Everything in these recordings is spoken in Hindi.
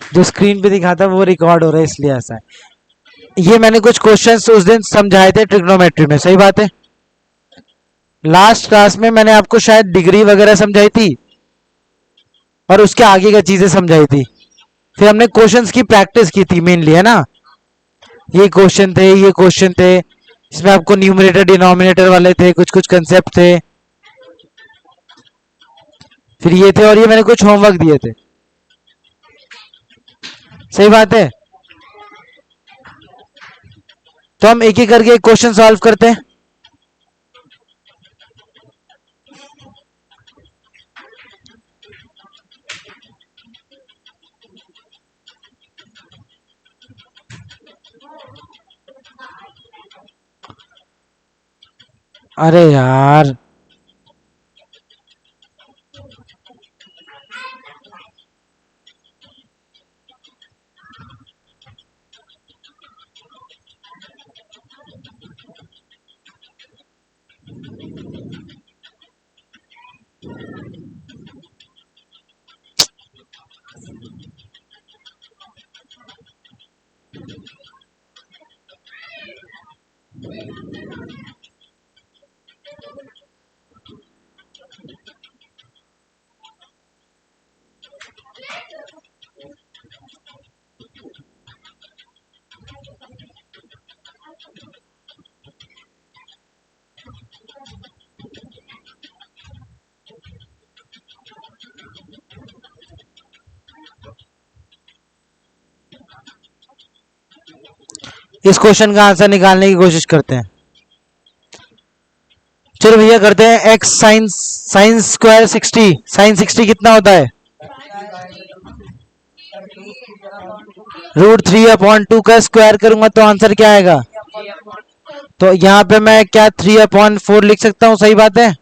जो स्क्रीन पे दिखाता है वो रिकॉर्ड हो रहा है, इसलिए ऐसा है। ये मैंने कुछ क्वेश्चंस उस दिन समझाए थे ट्रिग्नोमेट्री में, सही बात है। लास्ट क्लास में मैंने आपको शायद डिग्री वगैरह समझाई थी और उसके आगे का चीजें समझाई थी। फिर हमने क्वेश्चंस की प्रैक्टिस की थी मेनली, है ना। ये क्वेश्चन थे, ये क्वेश्चन थे, इसमें आपको न्यूमरेटर डिनोमिनेटर वाले थे, कुछ कुछ कंसेप्ट थे। फिर ये थे, और ये मैंने कुछ होमवर्क दिए थे, सही बात है। तो हम एक एक करके क्वेश्चन सॉल्व करते हैं। अरे यार, इस क्वेश्चन का आंसर निकालने की कोशिश करते हैं। चलो भैया करते हैं। X sine sine square 60, sine 60 कितना होता है? √3/2 का स्क्वायर करूंगा तो आंसर क्या आएगा? तो यहाँ पे मैं क्या 3/4 लिख सकता हूँ, सही बात है।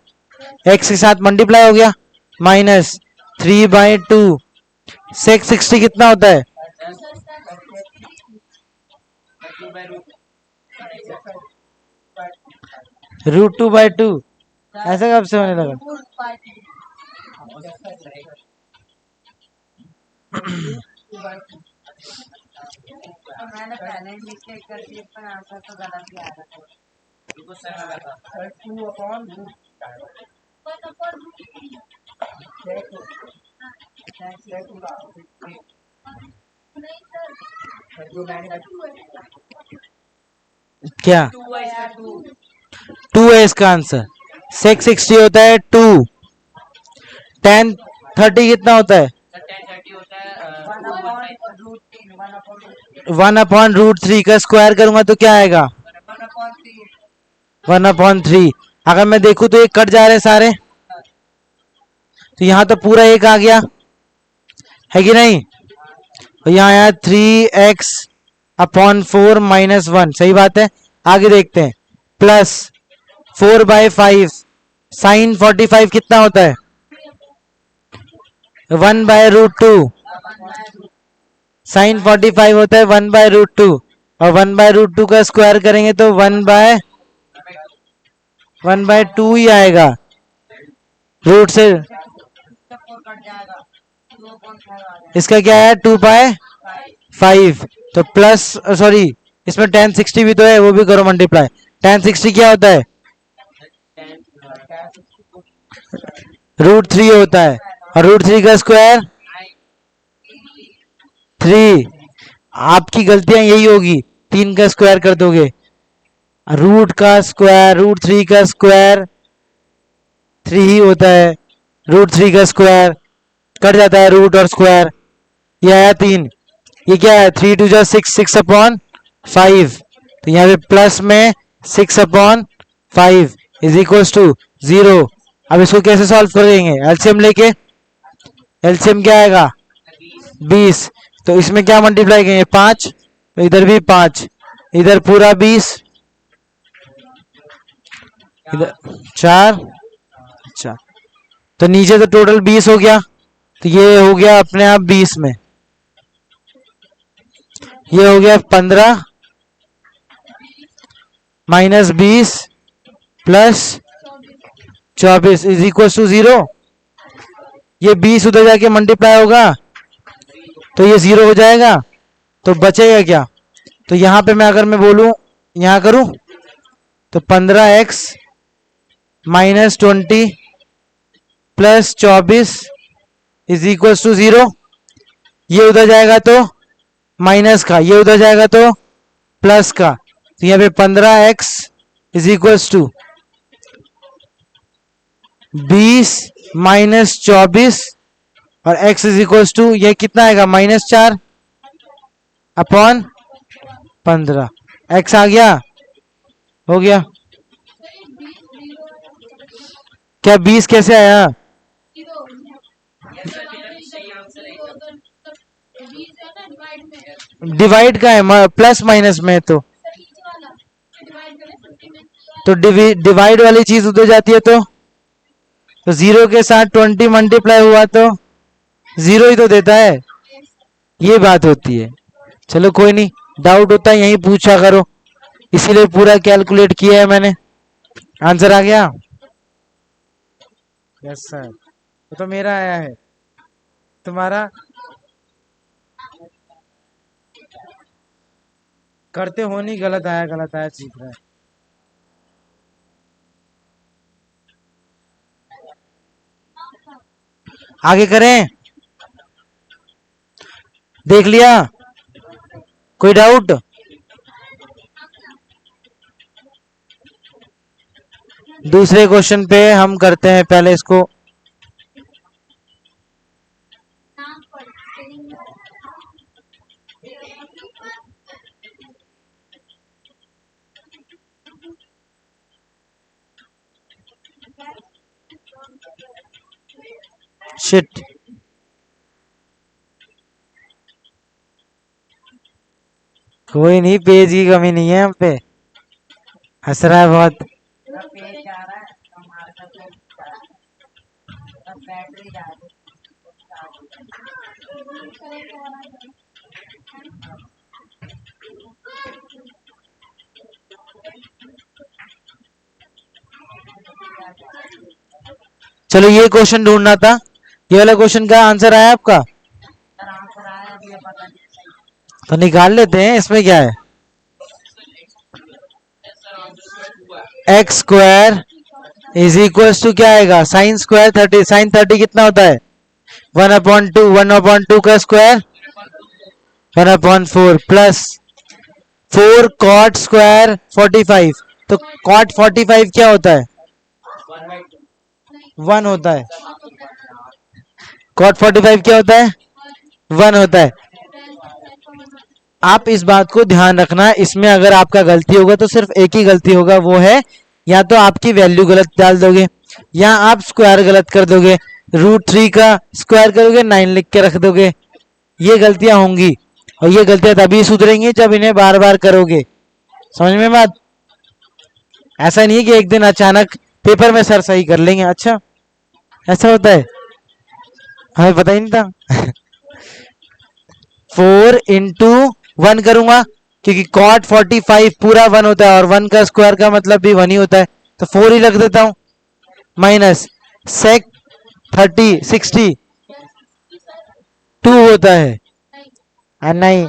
एक्स के साथ मल्टीप्लाई हो गया, माइनस 3/2। सेक 60 कितना होता है? √2/2। ऐसा कब से होने लगा? मैंने पहले ही लिख के कर दिया पर आंसर तो गलत ही आ रहा था। क्या 2 है इसका आंसर। सेक 60 होता है 2। tan 30 कितना होता है? 1/√3 का स्क्वायर करूंगा तो क्या आएगा? 1/3। अगर मैं देखूं तो ये कट जा रहे हैं सारे, तो यहाँ तो पूरा एक आ गया है कि नहीं। तो यहाँ आया 3x/4 -1, सही बात है। आगे देखते हैं, प्लस 4/5 साइन 45 कितना होता है? 1/√2। साइन 45 होता है 1/√2, और 1/√2 का स्क्वायर करेंगे तो 1/2 ही आएगा। रूट से इसका क्या है? 2/5। तो प्लस, सॉरी, इसमें tan 60 भी तो है, वो भी करो मल्टीप्लाई। tan 60 क्या होता है? √3 होता है, और √3 का स्क्वायर 3। आपकी गलतियां यही होगी, 3 का स्क्वायर कर दोगे। रूट का स्क्वायर, √3 का स्क्वायर 3 ही होता है। √3 का स्क्वायर कट जाता है रूट और स्क्वायर। ये आया 3। ये क्या है? 3 2 6, 6/5। तो यहाँ पे प्लस में 6/5 इज इक्वल टू 0। अब इसको कैसे सॉल्व करेंगे? एलसीएम लेके। एलसीएम क्या आएगा? 20। तो इसमें क्या मल्टीप्लाई करेंगे? 5। तो इधर भी 5, इधर पूरा 20, इधर 4। अच्छा, तो नीचे तो टोटल 20 हो गया, तो ये हो गया अपने आप 20 में। ये हो गया 15 -20 प्लस 24 इज इक्वल टू 0। ये 20 उधर जाके मल्टीप्लाई होगा तो ये 0 हो जाएगा, तो बचेगा क्या? तो यहाँ पे मैं अगर मैं बोलूं यहाँ करूं तो 15x minus 20 plus 24 is equal to 0। ये उधर जाएगा तो माइनस का, ये उधर जाएगा तो प्लस का, तो यहाँ पे 15x is equal to 20 minus 24 और x इज इक्वल टू ये कितना आएगा -4 अपॉन 15। x आ गया, हो गया। क्या 20 कैसे आया? डिवाइड का है, प्लस माइनस में तो डिवाइड वाली चीज उधर जाती है तो 0 के साथ 20 मल्टीप्लाई हुआ तो 0 ही तो देता है, ये बात होती है। चलो कोई नहीं, डाउट होता है यही पूछा करो, इसीलिए पूरा कैलकुलेट किया है मैंने। आंसर आ गया? Yes sir. तो मेरा आया है, तुम्हारा करते हो नहीं, गलत आया सीख रहा है। आगे करें? देख लिया? कोई डाउट? दूसरे क्वेश्चन पे हम करते हैं पहले इसको। शिट, कोई नहीं, पेज की कमी नहीं है हम पे, हंस रहा है बहुत। पेज जा रहा है हमारे तो बैटरी जा रही चलो ये क्वेश्चन ढूंढना था, ये वाला क्वेश्चन का आंसर आया आपका? आंसर आया अभी ये पता नहीं सही। तो निकाल लेते हैं, इसमें क्या है। X square is equal to क्या आएगा, साइन स्क्वायर 30। साइन 30 कितना होता है? 1/2, 1/2 का स्क्वायर 1/4 प्लस 4 कॉट स्क्वायर 45। तो कॉट 45 क्या होता है? 1 होता है। कॉट 45 क्या होता है? 1 होता है। आप इस बात को ध्यान रखना, इसमें अगर आपका गलती होगा तो सिर्फ एक ही गलती होगा, वो है या तो आपकी वैल्यू गलत डाल दोगे या आप स्क्वायर गलत कर दोगे, √3 का स्क्वायर करोगे 9 लिख के रख दोगे। ये गलतियां होंगी और ये गलतियां तभी सुधरेंगी जब इन्हें बार बार करोगे। समझ में बात? ऐसा नहीं है कि एक दिन अचानक पेपर में सर सही कर लेंगे। अच्छा ऐसा होता है? हमें पता ही नहीं था। 4 इंटू 1 करूंगा क्योंकि कॉट 45 पूरा 1 होता है और 1 का स्क्वायर का मतलब भी 1 ही होता है, तो 4 ही रख देता हूं। माइनस सेक 30 60 2 होता है, नहीं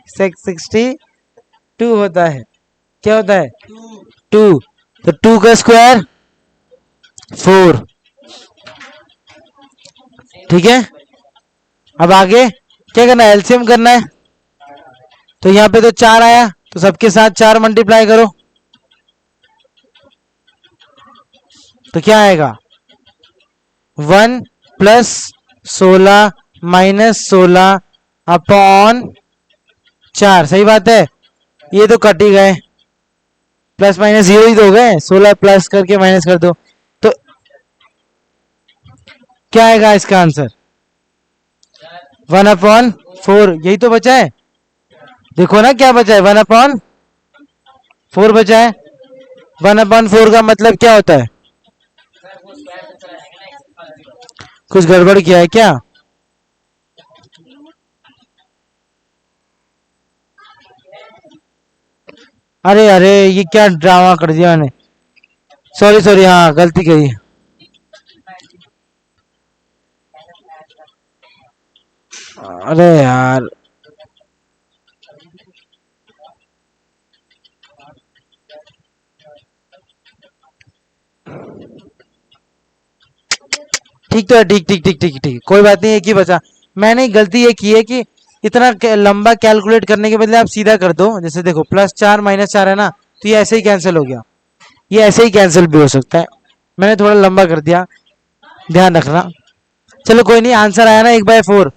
सेक 62 होता है। क्या होता है? 2। तो 2 का स्क्वायर 4। ठीक है, अब आगे क्या करना है? एलसीएम करना है। तो यहाँ पे तो 4 आया, तो सबके साथ 4 मल्टीप्लाई करो, तो क्या आएगा? 1 प्लस 16 माइनस 16 अपॉन 4। सही बात है, ये तो कट ही गए, प्लस माइनस 0 ही तो हो गए, 16 प्लस करके माइनस कर दो, तो क्या आएगा इसका आंसर? 1/4। यही तो बचा है, देखो ना क्या बचा है, 1/4 बचा है। 1/4 का मतलब क्या होता है? कुछ गड़बड़ किया है क्या? अरे अरे ये क्या ड्रामा कर दिया मैंने, सॉरी सॉरी, हाँ गलती करी। अरे यार ठीक तो है, ठीक ठीक ठीक ठीक ठीक, कोई बात नहीं, एक ही बचा। मैंने गलती ये की है कि इतना लंबा कैलकुलेट करने के बदले आप सीधा कर दो। जैसे देखो +4 - 4 है ना, तो ये ऐसे ही कैंसिल हो गया, ये ऐसे ही कैंसिल भी हो सकता है। मैंने थोड़ा लंबा कर दिया, ध्यान रखना। चलो कोई नहीं, आंसर आया ना 1/4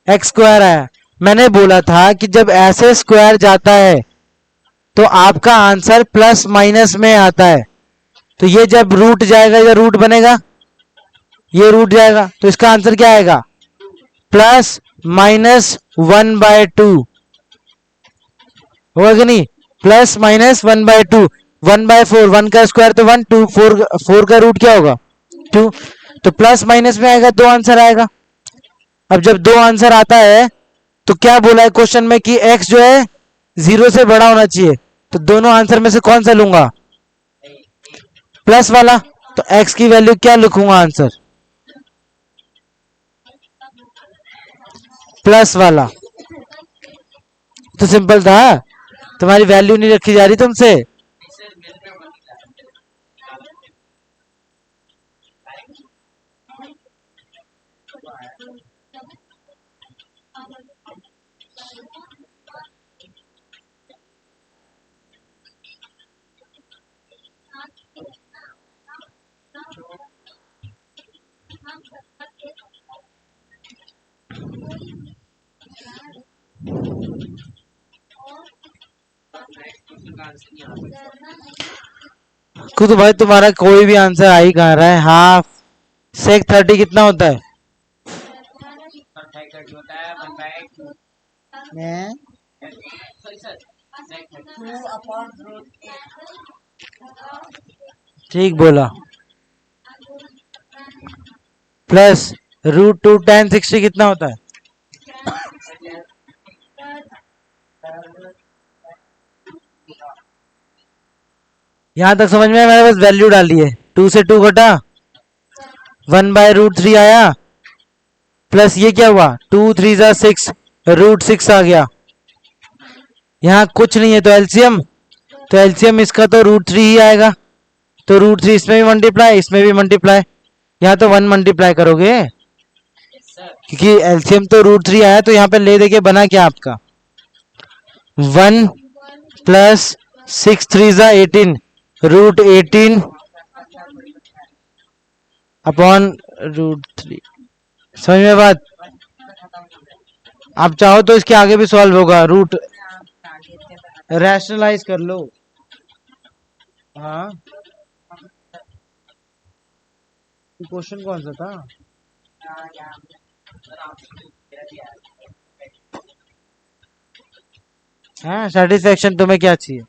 एक्स स्क्वायर आया। मैंने बोला था कि जब ऐसे स्क्वायर जाता है तो आपका आंसर प्लस माइनस में आता है। तो ये जब रूट जाएगा या रूट बनेगा, ये रूट जाएगा, तो इसका आंसर क्या आएगा? +-1/2 होगा कि नहीं? +-1/2, 1/4, 1 का स्क्वायर तो 1, 2, 4 का रूट क्या होगा? 2। तो प्लस माइनस में आएगा, दो आंसर आएगा। अब जब दो आंसर आता है तो क्या बोला है क्वेश्चन में कि x जो है 0 से बड़ा होना चाहिए। तो दोनों आंसर में से कौन सा लूंगा? प्लस वाला। तो x की वैल्यू क्या लिखूंगा आंसर? प्लस वाला। तो सिंपल था, तुम्हारी वैल्यू नहीं रखी जा रही तुमसे। खुद भाई तुम्हारा कोई भी आंसर आ ही कहा रहा है। हाफ सेक 30 कितना होता है? मैं 2/√8 ठीक बोला। प्लस √2 tan 60 कितना होता है? यहां तक समझ में आया? मैंने बस वैल्यू डाली है। 2 से 2 घटा, 1/√3 आया, प्लस ये क्या हुआ, 2 3 = 6, √6 आ गया। यहाँ कुछ नहीं है तो एलसीएम, तो एलसीएम इसका तो √3 ही आएगा। तो √3 इसमें भी मल्टीप्लाई, इसमें भी मल्टीप्लाई, यहाँ तो 1 मल्टीप्लाई करोगे, क्योंकि एलसीएम तो √3 आया। तो यहाँ पे ले देके बना क्या आपका? 1 + 6 3 = 18, √18 अपॉन √3। समझ में बात? आप चाहो तो इसके आगे भी सॉल्व होगा, रूट रैशनलाइज कर लो। हाँ, क्वेश्चन कौन सा था? हाँ, सेटिस्फेक्शन तुम्हें क्या चाहिए?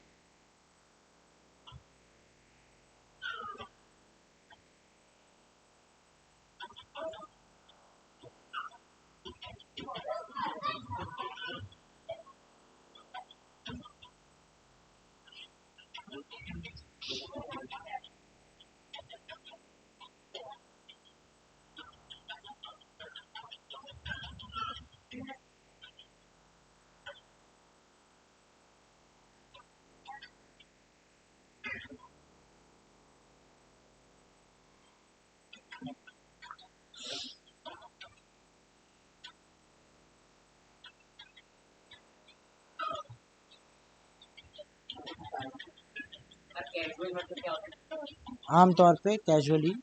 आमतौर पे कैजुअली,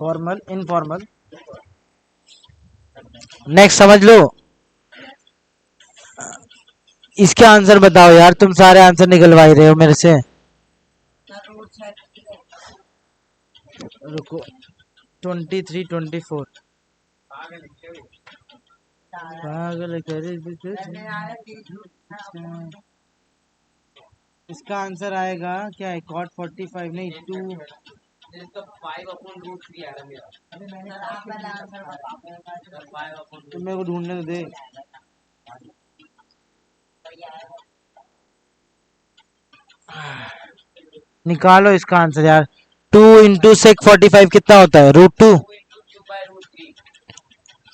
फॉर्मल, इनफॉर्मल। नेक्स्ट समझ लो। इसके आंसर बताओ यार, तुम सारे आंसर निकलवा ही रहे हो मेरे से। रुको, 23 24 पागल करे। इसका आंसर आएगा क्या है? cot 45 नहीं 2। तुम मेरे को ढूंढने तो दे। निकालो इसका आंसर यार। 2 × sec 45 कितना होता है? √2।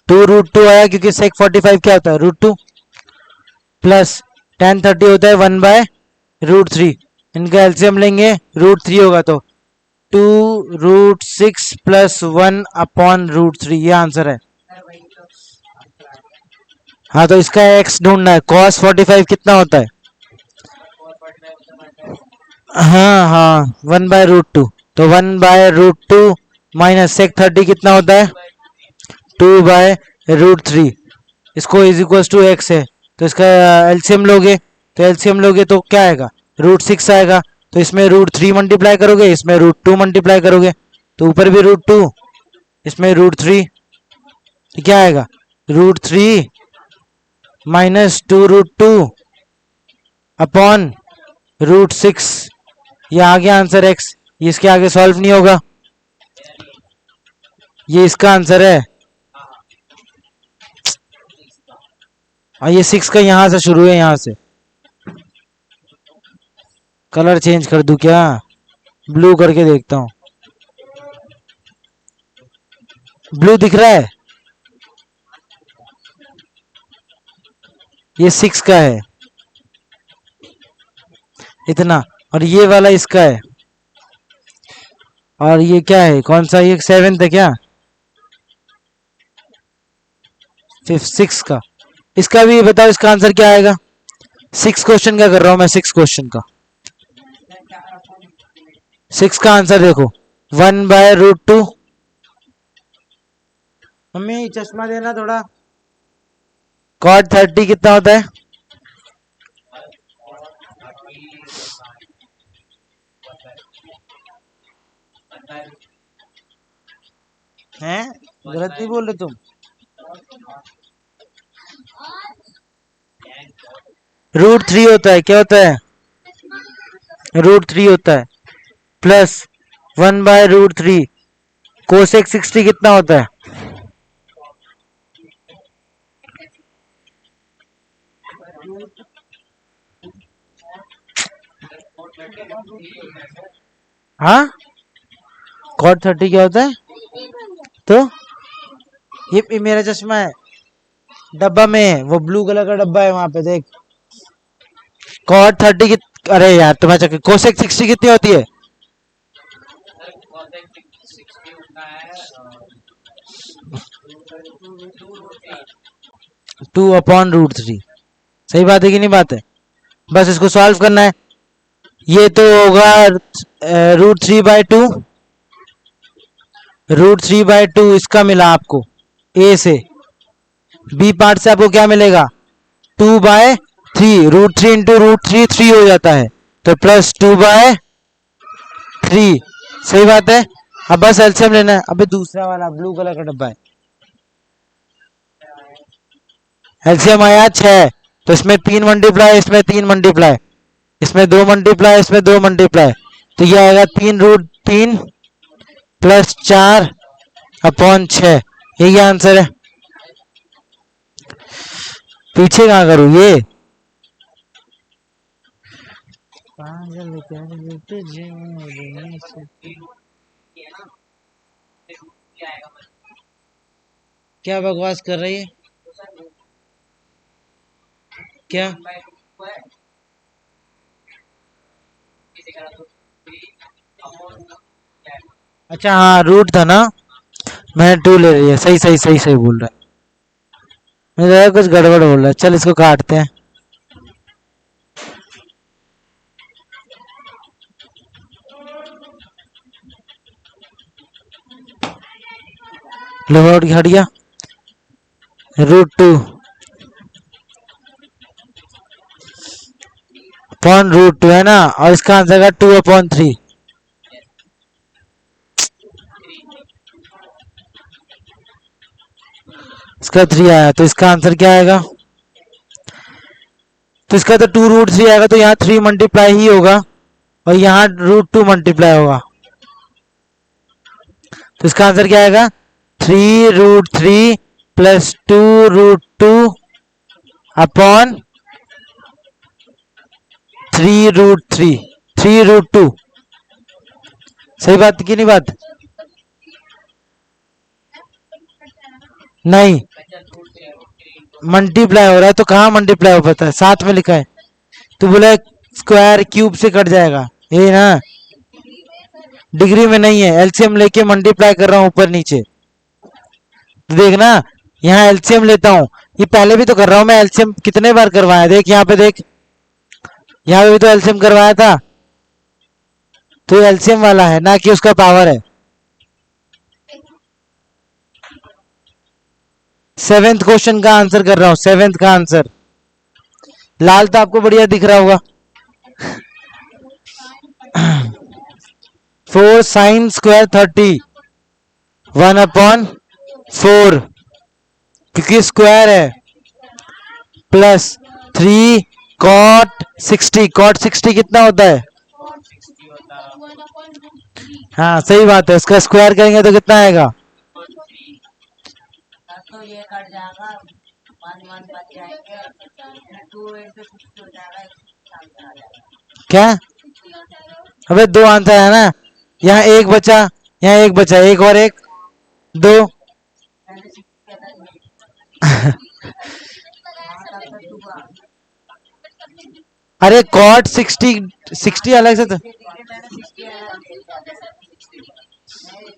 2√2 आया क्योंकि सेक 45 क्या होता है √2 प्लस tan30 होता है 1/√3। इनका एलसीएम लेंगे √3 होगा तो 2√6 प्लस 1/√3 ये आंसर है। सर वही तो आंसर आ गया। हाँ तो इसका x ढूंढना है। cos 45 कितना होता है? 445 हाँ हाँ 1/√2 तो 1/√2 माइनस सेक 30 कितना होता है 2/√3। इसको इज इक्वल टू एक्स है तो इसका एलसीएम लोगे तो क्या आएगा √6 आएगा। तो इसमें √3 मल्टीप्लाई करोगे इसमें √2 मल्टीप्लाई करोगे तो ऊपर भी √2 इसमें √3 तो क्या आएगा √3 माइनस 2√2 अपॉन √6 ये आ गया आंसर एक्स। ये इसके आगे सॉल्व नहीं होगा ये इसका आंसर है। और ये 6 का यहां से शुरू है यहां से कलर चेंज कर दूं क्या ब्लू करके देखता हूं ब्लू दिख रहा है ये 6 का है इतना और ये वाला इसका है और ये क्या है कौन सा ये 7 है क्या 6 का इसका भी बताओ इसका आंसर क्या आएगा 6 क्वेश्चन का कर रहा हूं मैं 6 क्वेश्चन का 6 का आंसर देखो 1/√2 मम्मी चश्मा देना थोड़ा cot 30 कितना होता है हैं गलत नहीं बोल रहे तुम √3 होता है क्या होता है √3 होता है प्लस 1/√3 कोसेक 60 कितना होता है हाँ cot 30 क्या होता है तो ये मेरा चश्मा है डब्बा में है वो ब्लू कलर का डब्बा है वहां पे देख cot 30 की अरे यार तुम्हारा चक्कर कोसेक 60 कितनी होती है 2/√3 सही बात है कि नहीं बात है बस इसको सॉल्व करना है। ये तो होगा √3/2 √3/2 इसका मिला आपको ए से बी पार्ट से आपको क्या मिलेगा 2/3 √3 इंटू √3 3 हो जाता है तो प्लस 2/3 सही बात है। अब बस एलसीएम लेना है। अबे दूसरा वाला ब्लू कलर का डब्बा है एलसीएम आया 6 तो इसमें 3 मल्टीप्लाई इसमें 3 मल्टीप्लाई इसमें 2 मल्टीप्लाई इसमें 2 मल्टीप्लाई तो ये आएगा 3√3 प्लस 4/6 यही आंसर है। पीछे कहाँ करूँ ये क्या बकवास कर रही है क्या अच्छा हाँ रूट था ना मैं 2 ले रही है सही सही सही सही बोल रहा है मुझे कुछ गड़बड़ बोल रहा है चल इसको काटते हैं लोड हट गया √2 अपॉन √2 है ना और इसका आंसर है 2/3 इसका 3 आया तो इसका आंसर क्या आएगा तो इसका तो 2√3 आएगा तो यहाँ 3 मल्टीप्लाई ही होगा और यहाँ √2 मल्टीप्लाई होगा तो इसका आंसर क्या आएगा 3√3 प्लस 2√2 अपॉन 3√3 3√2 सही बात की नहीं बात नहीं, मल्टीप्लाई हो रहा है तो कहाँ मल्टीप्लाई हो पाता है, साथ में लिखा है। तो बोला स्क्वायर क्यूब से कट जाएगा, ये ना डिग्री में नहीं है, एलसीएम लेके मल्टीप्लाई कर रहा हूँ ऊपर नीचे। तो देखना यहाँ एलसीएम लेता हूँ, ये पहले भी तो कर रहा हूँ मैं, एलसीएम कितने बार करवाया, देख यहाँ पे देख, यहाँ पे भी तो एलसीएम करवाया था। तो एलसीएम वाला है ना कि उसका पावर है। सेवेंथ क्वेश्चन का आंसर कर रहा हूं, सेवेंथ का आंसर। लाल तो आपको बढ़िया दिख रहा होगा। 4 साइन स्क्वायर 30 1/4 क्योंकि स्क्वायर है, प्लस 3 कॉट 60। कॉट 60 कितना होता है? हाँ सही बात है, इसका स्क्वायर करेंगे तो कितना आएगा? तो ये कट जाएगा, 1 1 बच जाएंगे, 2 into 60 हो जाएगा, आ जाएगा। क्या? अबे दो आंसर है ना, यहाँ एक बचा, यहाँ एक बचा, एक और एक, दो। मैंने 60 के अलग में अरे कॉट 60 60 अलग से तो मैंने 60 अलग देखा,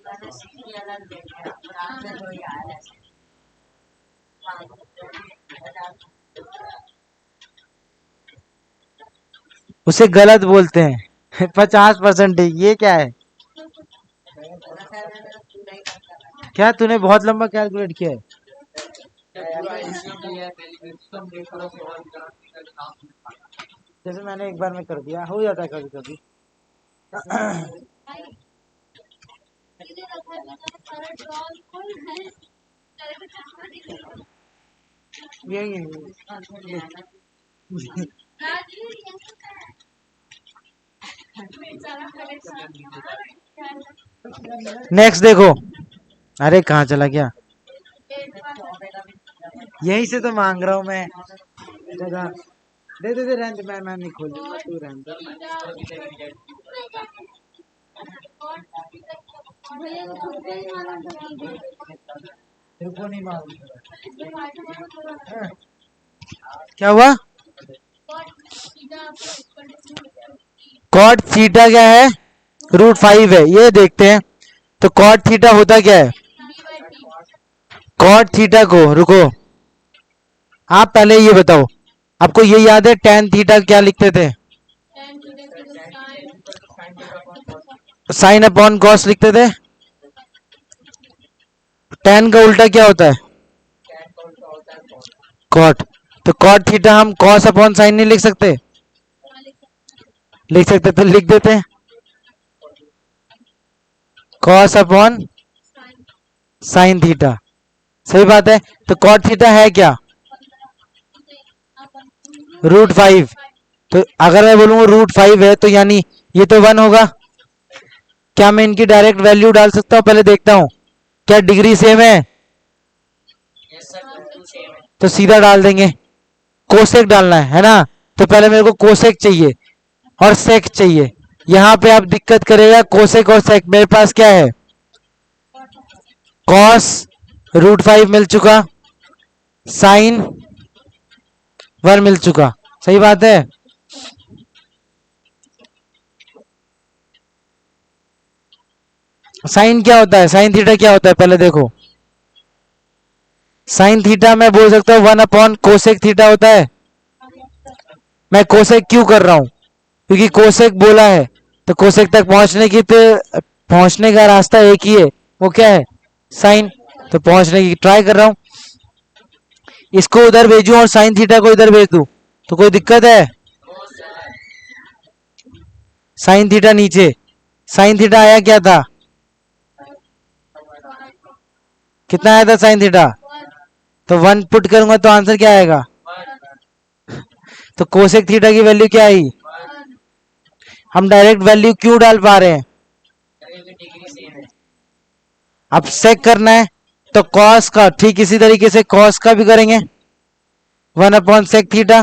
मैंने 60 अलग देखा, और आंसर वही आ रहा है। उसे गलत बोलते हैं। 50% ये क्या है? क्या तूने बहुत लंबा कैलकुलेट किया है? जैसे मैंने एक बार में कर दिया, हो जाता है कभी कभी। यही नेक्स्ट देखो, अरे कहाँ चला गया? यहीं से तो मांग रहा हूँ मैं जगह। दे दे दे, रहने दे, मैं नहीं खोलूंगा, तू रहने दे। रुको नहीं मालूम। क्या हुआ? कॉट थीटा क्या है? √5 है, ये देखते हैं। तो कॉट थीटा होता क्या है? कॉट थीटा को, रुको आप पहले ये बताओ, आपको ये याद है टेन थीटा क्या लिखते थे? साइन अपॉन कॉस लिखते थे। टेन का उल्टा क्या होता है? कॉट। तो कॉट थीटा हम कॉस अपॉन साइन नहीं लिख सकते? लिख सकते, तो लिख देते हैं कॉस अपॉन साइन थीटा। सही बात है। तो कॉट थीटा है क्या? √5। तो अगर मैं बोलूंगा √5 है तो यानी ये तो 1 होगा। क्या मैं इनकी डायरेक्ट वैल्यू डाल सकता हूँ? पहले देखता हूँ क्या डिग्री सेम है। तो सीधा डाल देंगे, कोसेक डालना है ना। तो पहले मेरे को कोसेक चाहिए और सेक चाहिए। यहाँ पे आप दिक्कत करेगा कोसेक और सेक। मेरे पास क्या है? कॉस √5 मिल चुका, साइन 1 मिल चुका। सही बात है। साइन क्या होता है? साइन थीटा क्या होता है पहले देखो। साइन थीटा मैं बोल सकता हूँ 1/कोसेक थीटा होता है। मैं कोसेक क्यों कर रहा हूं? क्योंकि कोसेक बोला है, तो कोसेक तक पहुंचने का रास्ता एक ही है, वो क्या है? साइन। तो पहुंचने की ट्राई कर रहा हूं। इसको उधर भेजूं और साइन थीटा को इधर भेज दूं तो कोई दिक्कत है? साइन थीटा नीचे, साइन थीटा आया क्या था? कितना आया था साइन थीटा? तो 1 पुट करूंगा तो आंसर क्या आएगा? तो कोसेक थीटा की वैल्यू क्या आई? हम डायरेक्ट वैल्यू क्यों डाल पा रहे हैं? अब सेक करना है तो कॉस का, ठीक इसी तरीके से कॉस का भी करेंगे 1/सेक थीटा,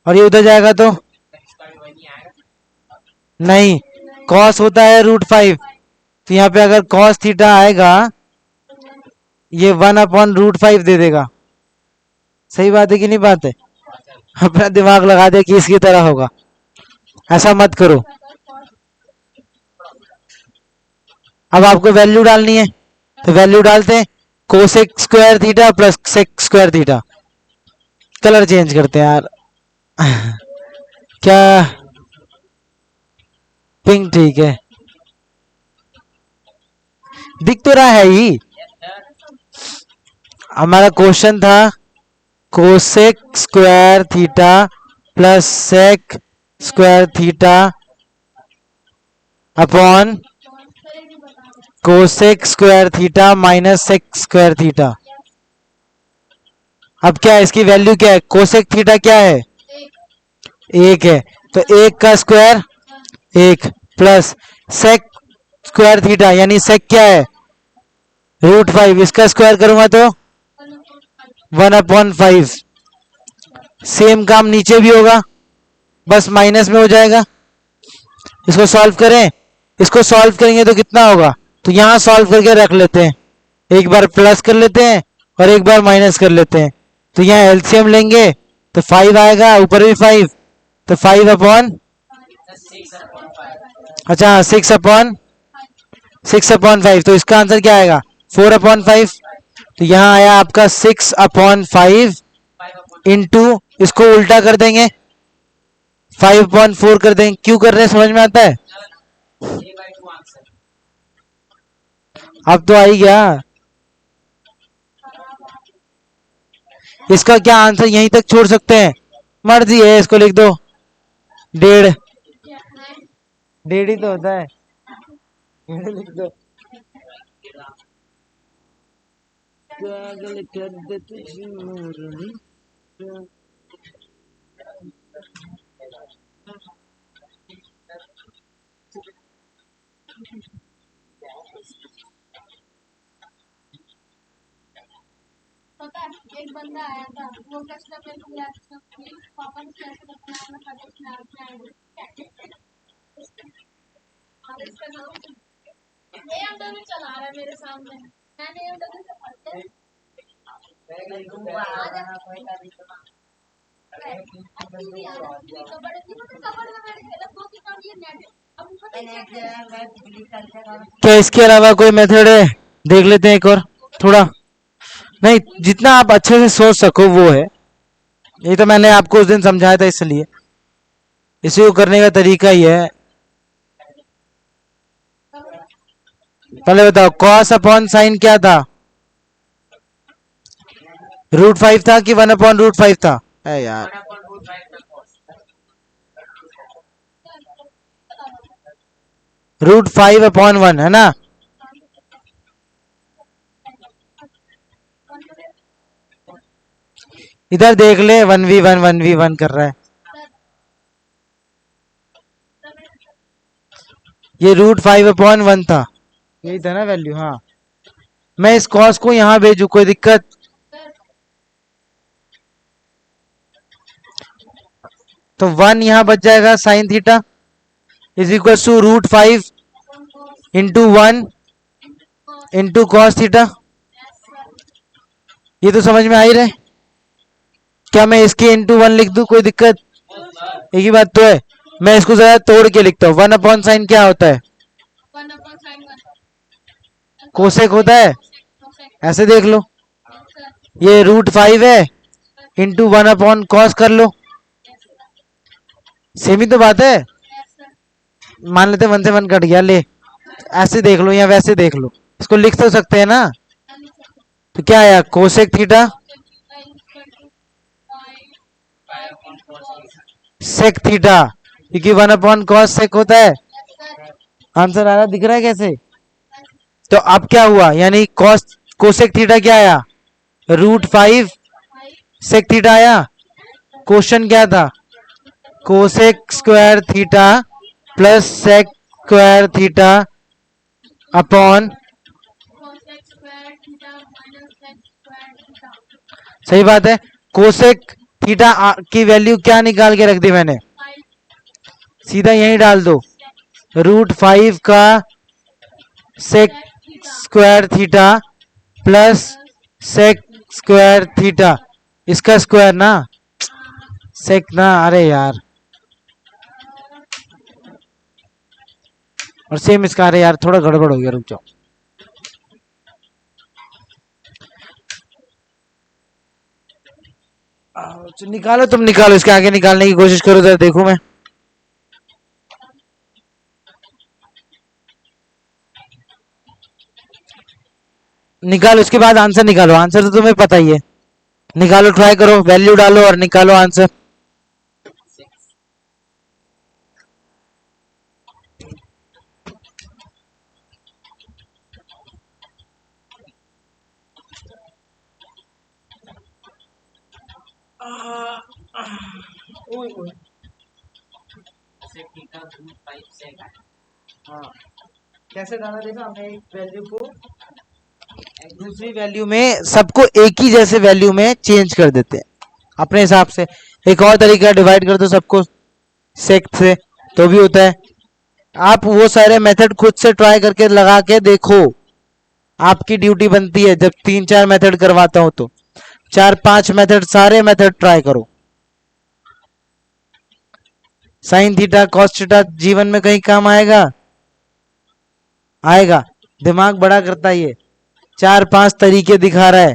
और ये उधर जाएगा तो नहीं, कॉस होता है √5। तो यहाँ पे अगर कॉस थीटा आएगा, ये 1/√5 दे देगा। सही बात है कि नहीं बात है? अपना दिमाग लगा दे कि इसकी तरह होगा, ऐसा मत करो। अब आपको वैल्यू डालनी है, तो वैल्यू डालते हैं cosec square theta plus sec square theta. Colour change करते हैं यार। क्या? पिंक ठीक है, दिख तो रहा है ही। हमारा क्वेश्चन था cosec square theta plus sec square theta upon cosec square theta minus sec square theta. अब क्या है, इसकी वैल्यू क्या है? कोसेक थीटा क्या है? 1 है, तो 1 का स्क्वायर 1 प्लस सेक स्क्वायर थीटा यानी सेक क्या है? √5। इसका स्क्वायर करूंगा तो 1/5। सेम काम नीचे भी होगा, बस माइनस में हो जाएगा। इसको सॉल्व करें, इसको सॉल्व करेंगे तो कितना होगा? तो यहां सॉल्व करके रख लेते हैं, एक बार प्लस कर लेते हैं और एक बार माइनस कर लेते हैं। तो यहाँ एलसीएम लेंगे तो 5 आएगा, ऊपर भी 5, तो 5 अपॉन, अच्छा 6/5। तो इसका आंसर क्या आएगा? 4/5। तो यहाँ आया आपका 6/5 इंटू, इसको उल्टा कर देंगे 5/4 कर देंगे। क्यों कर रहे हैं समझ में आता है? अब तो आई गया। इसका क्या आंसर यहीं तक छोड़ सकते हैं, मर्जी है, इसको लिख दो 1.5। 1.5 ही तो होता है, लिख दो। पागल कर दे तुझे मोरनी। पता है, एक बंदा आया था, वो कस्टमर पे पूरा पापा ने कैसे बताया, मैं पता नहीं और इसका नाम एएमडब्ल्यू चला रहा है मेरे सामने। मैंने एएमडब्ल्यू से पढ़ते क्या इसके अलावा कोई मेथड है? देख लेते हैं एक और थोड़ा। नहीं, जितना आप अच्छे से सोच सको वो है। ये तो मैंने आपको उस दिन समझाया था, इसलिए इसी को करने का तरीका ही है। पहले बताओ कॉस अपॉन साइन क्या था? √5 था कि 1/√5 था? है यार, √5/1 है ना। इधर देख ले, 1v1 कर रहा है। ये √5/1 था, यही था ना वैल्यू? हाँ, मैं इस कॉस को यहां भेजू, कोई दिक्कत? तो 1 यहां बच जाएगा, sine theta is equal to √5 into 1 into cos theta. ये तो समझ में आ ही रहे। क्या मैं इसके इंटू 1 लिख दूं, कोई दिक्कत? एक ही बात तो है। मैं इसको जरा तोड़ के लिखता हूँ। 1/sin क्या होता है? कोसेक होता है, ऐसे देख लो। ये √5 है इंटू 1/cos कर लो, सेम ही तो बात है। मान लेते 1 से 1 कट गया, ले ऐसे देख लो या वैसे देख लो, इसको लिख तो सकते हैं ना। तो क्या आया? कोसेक थीटा सेक थीटा, क्योंकि 1/cos सेक होता है। आंसर आ रहा, दिख रहा है कैसे? तो अब क्या हुआ, यानी कोसेक थीटा क्या आया? √5 सेक थीटा आया। क्वेश्चन क्या था? Cosec square theta plus sec square theta upon, सही बात है। कोसेक थीटा की वैल्यू क्या निकाल के रख दी मैंने? सीधा यहीं डाल दो, √5 का sec square theta plus sec square theta, इसका स्क्वायर ना, सेक ना, अरे यार, और सेम इसका, अरे यार थोड़ा गड़बड़ हो गया, रुक जाओ। निकालो, तुम निकालो, इसके आगे निकालने की कोशिश करो, जरा देखो मैं। निकालो, इसके बाद आंसर निकालो, आंसर तो तुम्हें पता ही है। निकालो, ट्राई करो, वैल्यू डालो और निकालो आंसर। हाँ, कैसे डाला देखा हमने एक वैल्यू को दूसरी वैल्यू में, सबको एक ही जैसे वैल्यू में चेंज कर देते हैं अपने हिसाब से। एक और तरीका, डिवाइड कर दो सबको सेक से, तो भी होता है। आप वो सारे मेथड खुद से ट्राई करके लगा के देखो, आपकी ड्यूटी बनती है। जब 3-4 मेथड करवाता हूं तो 4-5 मेथड, सारे मेथड ट्राई करो। साइन थीटा कॉस थीटा जीवन में कहीं काम आएगा? आएगा। दिमाग बड़ा करता है ये, 4-5 तरीके दिखा रहा है,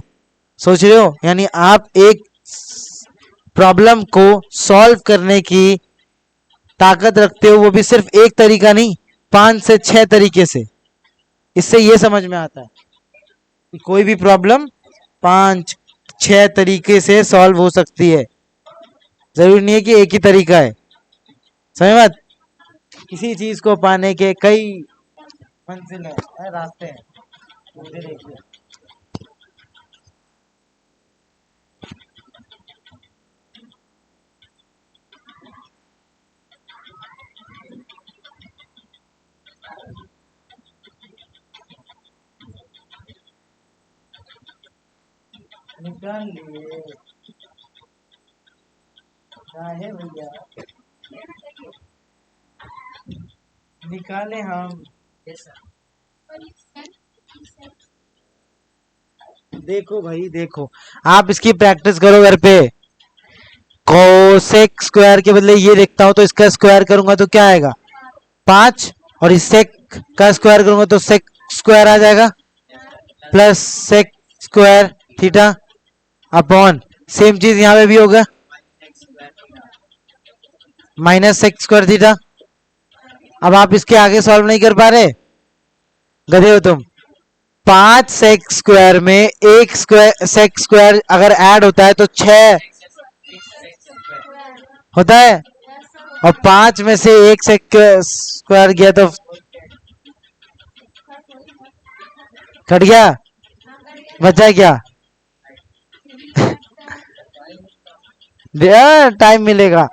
सोच रहे हो? यानी आप एक प्रॉब्लम को सॉल्व करने की ताकत रखते हो, वो भी सिर्फ एक तरीका नहीं, 5 से 6 तरीके से। इससे ये समझ में आता है कि कोई भी प्रॉब्लम 5-6 तरीके से सॉल्व हो सकती है, जरूरी नहीं है कि एक ही तरीका है। समझ बात? किसी चीज को पाने के कई मंजिल है, रास्ते हैं, मुझे देखिए। निकाल लिए, क्या है भैया, निकाले हम। देखो भाई देखो, आप इसकी प्रैक्टिस करो घर पे। कोसेक स्क्वायर के बदले ये देखता हूं तो इसका स्क्वायर करूंगा तो क्या आएगा? 5, और इस सेक का स्क्वायर करूंगा तो सेक स्क्वायर आ जाएगा, plus sec square theta upon, same चीज यहां पे भी होगा, माइनस सेक स्क्वायर थीटा। अब आप इसके आगे सॉल्व नहीं कर पा रहे, गधे हो तुम। 5 सेक स्क्वायर में एक स्क्वायर सेक स्क्वायर अगर ऐड होता है तो 6 होता है, और 5 में से एक सेक स्क्वायर गया तो कट गया, बचा क्या? टाइम मिलेगा।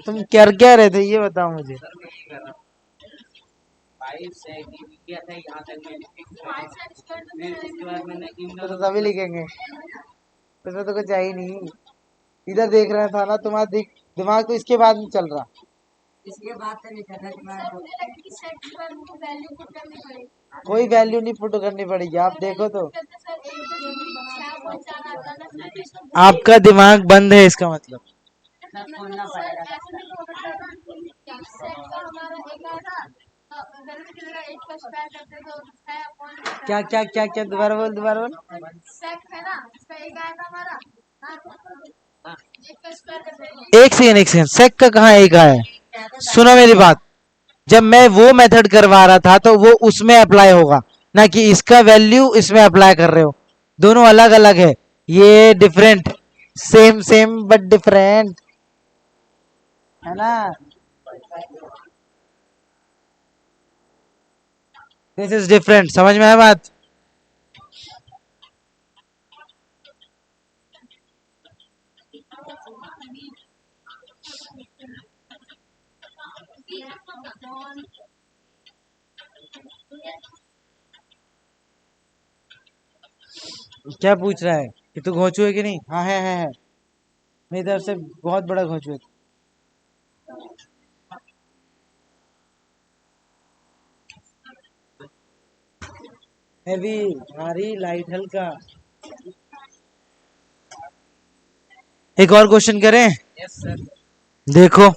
तुम कर क्या रहे थे ये बताओ मुझे। तो तभी लिखेंगे, तो कुछ चाहिए नहीं, इधर देख रहा था ना, तुम्हारा दिमाग तो इसके बाद में चल रहा। इसके बाद तो नहीं करना तुम्हारा। कोई वैल्यू नहीं पुट करनी पड़ेगी, आप देखो तो। आपका दिमाग बंद है इसका मतलब। खोलना पड़ेगा। क्या क्या क्या क्या, दोबारा बोल, दोबारा बोल। एक सेकंड, सेक का कहाँ एक आया? सुनो मेरी बात, जब मैं वो मेथड करवा रहा था तो वो उसमें अप्लाई होगा, ना कि इसका वैल्यू इसमें अप्लाई कर रहे हो। दोनों अलग अलग है, ये different, same same but different है ना। दिस इज डिफरेंट, समझ में आया बात? क्या पूछ रहा है कि तू घोंचू है कि नहीं? हाँ है, मेरी तरफ से बहुत बड़ा घोंचू है। हैवी भारी, लाइट हल्का। एक और क्वेश्चन करें? Yes sir. देखो,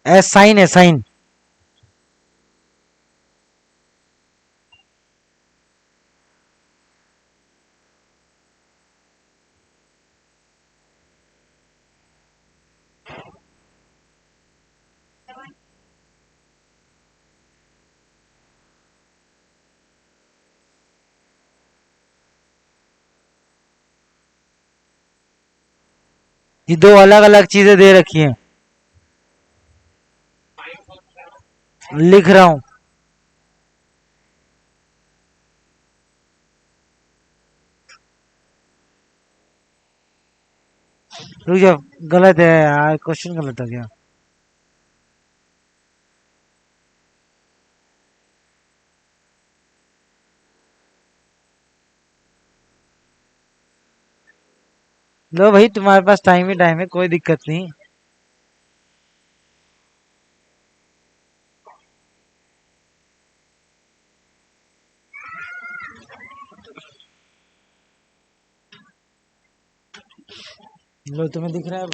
साइन है साइन। ये दो अलग अलग चीजें दे रखी हैं, लिख रहा हूं। रुक जाओ, गलत है यार, क्वेश्चन गलत हो गया। लो भाई, तुम्हारे पास टाइम ही टाइम है, कोई दिक्कत नहीं। लो, तुम्हें दिख रहा है अब?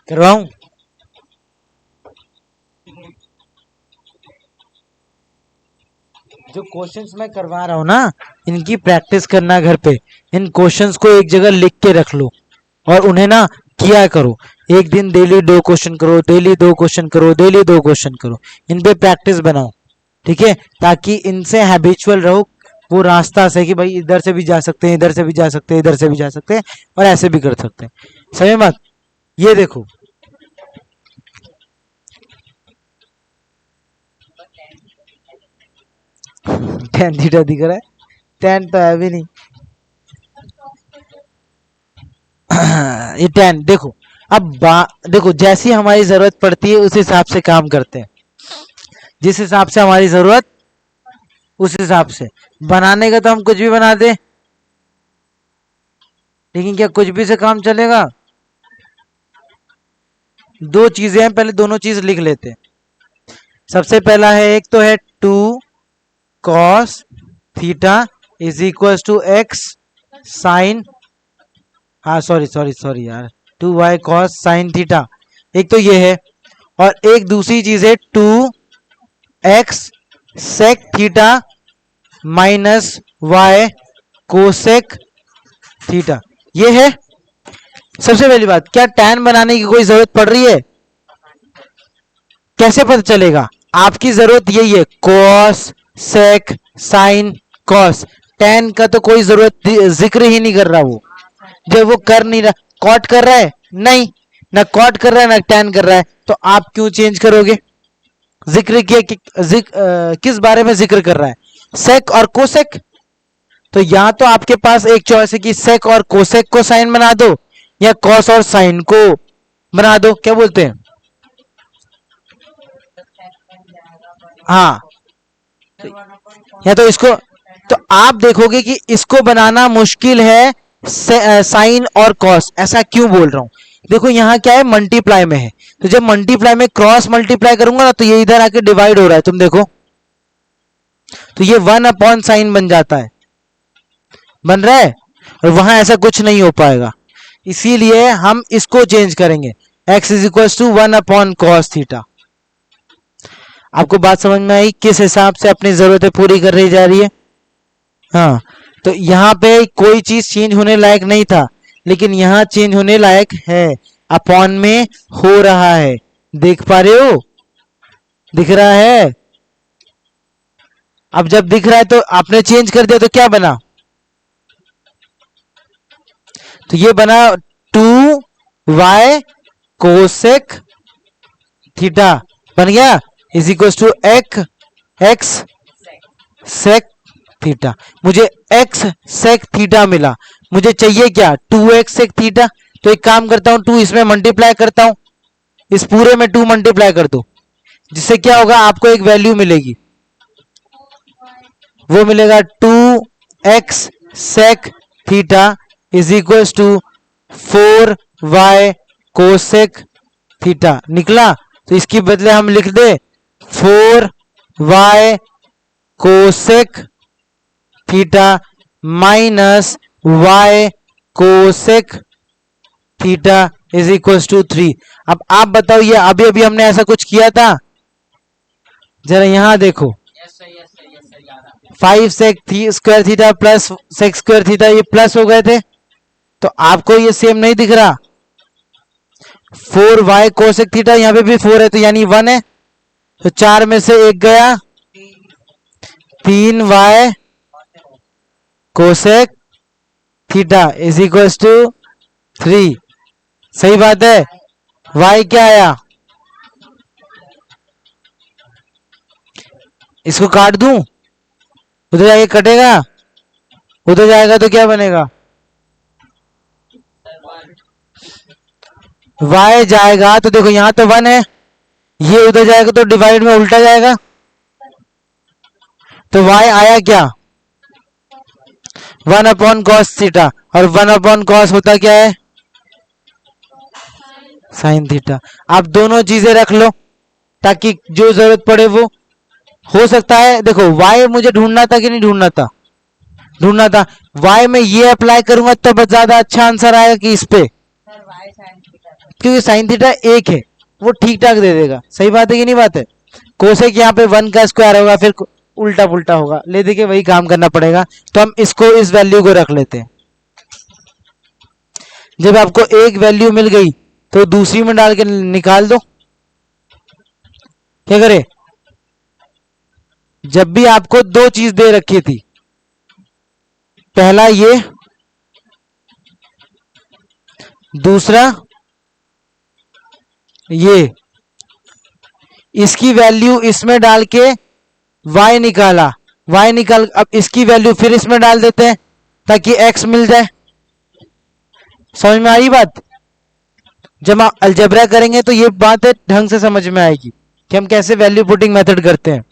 करवाऊं? जो क्वेश्चंस मैं करवा रहा हूँ ना, इनकी प्रैक्टिस करना घर पे। इन क्वेश्चंस को एक जगह लिख के रख लो और उन्हें ना किया करो। एक दिन डेली 2 क्वेश्चन करो, डेली 2 क्वेश्चन करो, डेली 2 क्वेश्चन करो। इन पे प्रैक्टिस बनाओ, ठीक है? ताकि इनसे हैबिचुअल रहो। वो रास्ता से कि भाई इधर से भी जा सकते हैं, इधर से भी जा सकते हैं, इधर से भी जा सकते हैं, और ऐसे भी कर सकते हैं। समझ बात? ये देखो, टेन थीटा दिख रहा है, टेन तो है भी नहीं। ये टेन देखो। अब देखो, जैसी हमारी जरूरत पड़ती है उस हिसाब से काम करते हैं। जिस हिसाब से हमारी जरूरत, उस हिसाब से बनाने का तो हम कुछ भी बना दे। लेकिन क्या कुछ भी से काम चलेगा? दो चीजें हैं, पहले दोनों चीज लिख लेते हैं। सबसे पहला है, एक तो है 2 cos थीटा is equal to x sine, हाँ सॉरी यार, 2y cos साइन थीटा, एक तो ये है। और एक दूसरी चीज है 2x sec theta minus y cosec theta, ये है। सबसे पहली बात, क्या tan बनाने की कोई जरूरत पड़ रही है? कैसे पता चलेगा? आपकी जरूरत यही है, cos sec sin cos, tan का तो कोई जरूरत जिक्र ही नहीं कर रहा वो, जब वो कर नहीं रहा। कॉट कर रहा है? नहीं, ना कॉट कर रहा है ना tan कर रहा है, तो आप क्यों चेंज करोगे? जिक्र किया कि किस बारे में जिक्र कर रहा है? सेक और कोसेक। तो या तो आपके पास एक चॉइस है कि सेक और कोसेक को साइन बना दो, या कॉस और साइन को बना दो। क्या बोलते हैं? हाँ, या तो इसको, तो आप देखोगे कि इसको बनाना मुश्किल है साइन और कॉस। ऐसा क्यों बोल रहा हूं? देखो यहाँ क्या है, मल्टीप्लाई में है, तो जब मल्टीप्लाई में क्रॉस मल्टीप्लाई करूंगा ना, तो ये इधर आके डिवाइड हो रहा है, तुम देखो, तो ये 1 अपॉन साइन बन जाता है, बन रहा है। और वहां ऐसा कुछ नहीं हो पाएगा, इसीलिए हम इसको चेंज करेंगे, x is equal to 1 upon cos theta. आपको बात समझ में आई? किस हिसाब से अपनी जरूरतें पूरी कर रही जा रही है। हाँ, तो यहाँ पे कोई चीज चेंज होने लायक नहीं था, लेकिन यहाँ चेंज होने लायक है, अपॉन में हो रहा है। देख पा रहे हो? दिख रहा है? अब जब दिख रहा है तो आपने चेंज कर दिया, तो क्या बना? तो ये बना 2y कोसेक थीटा बन गया, is equal to x sec theta. मुझे x सेक थीटा मिला, मुझे चाहिए क्या? 2x sec theta. तो एक काम करता हूं, 2 इसमें मल्टीप्लाई करता हूं, इस पूरे में 2 मल्टीप्लाई कर दो, जिससे क्या होगा, आपको एक वैल्यू मिलेगी, वो मिलेगा 2x sec theta is equal to 4y cosec theta. निकला? तो इसके बदले हम लिख दे 4y cosec theta minus y cosec theta is equal to 3। अब आप बताओ, ये अभी अभी हमने ऐसा कुछ किया था? जरा यहां देखो, 5 sec square theta plus sec square theta, ये प्लस हो गए थे, तो आपको ये सेम नहीं दिख रहा? 4y कोसेक थीटा, यहाँ पे भी 4 है, तो यानी 1 है, तो 4 में से 1 गया, 3y cosec theta is equal to 3। सही बात है। y क्या आया? इसको काट दूं, उधर जाके कटेगा, उधर जाएगा तो क्या बनेगा? y जाएगा, तो देखो यहां तो 1 है, ये उधर जाएगा तो डिवाइड में उल्टा जाएगा, तो y आया क्या? 1 अपॉन कॉस थीटा, और 1 अपॉन कॉस होता क्या है? Sine theta. आप दोनों चीजें रख लो, ताकि जो जरूरत पड़े वो हो सकता है। देखो y मुझे ढूंढना था कि नहीं ढूंढना था? ढूंढना था। y में ये अप्लाई करूंगा तो ज्यादा अच्छा आंसर आएगा कि इस पे, क्योंकि साइन थीटा एक है, वो ठीक ठाक दे देगा। सही बात है कि नहीं बात है? कोसेक यहाँ पे 1 का स्क्वायर होगा, फिर उल्टा पुल्टा होगा, ले देखिए वही काम करना पड़ेगा। तो हम इसको, इस वैल्यू को रख लेते हैं। जब आपको एक वैल्यू मिल गई तो दूसरी में डाल के निकाल दो। क्या करे? जब भी आपको दो चीज दे रखी थी, पहला ये, दूसरा ये, इसकी वैल्यू इसमें डाल के y निकाला, y निकाल, अब इसकी वैल्यू फिर इसमें डाल देते हैं ताकि x मिल जाए। समझ में आ रही बात? जब आप अलजेब्रा करेंगे तो ये बात है ढंग से समझ में आएगी कि हम कैसे वैल्यू पुटिंग मेथड करते हैं।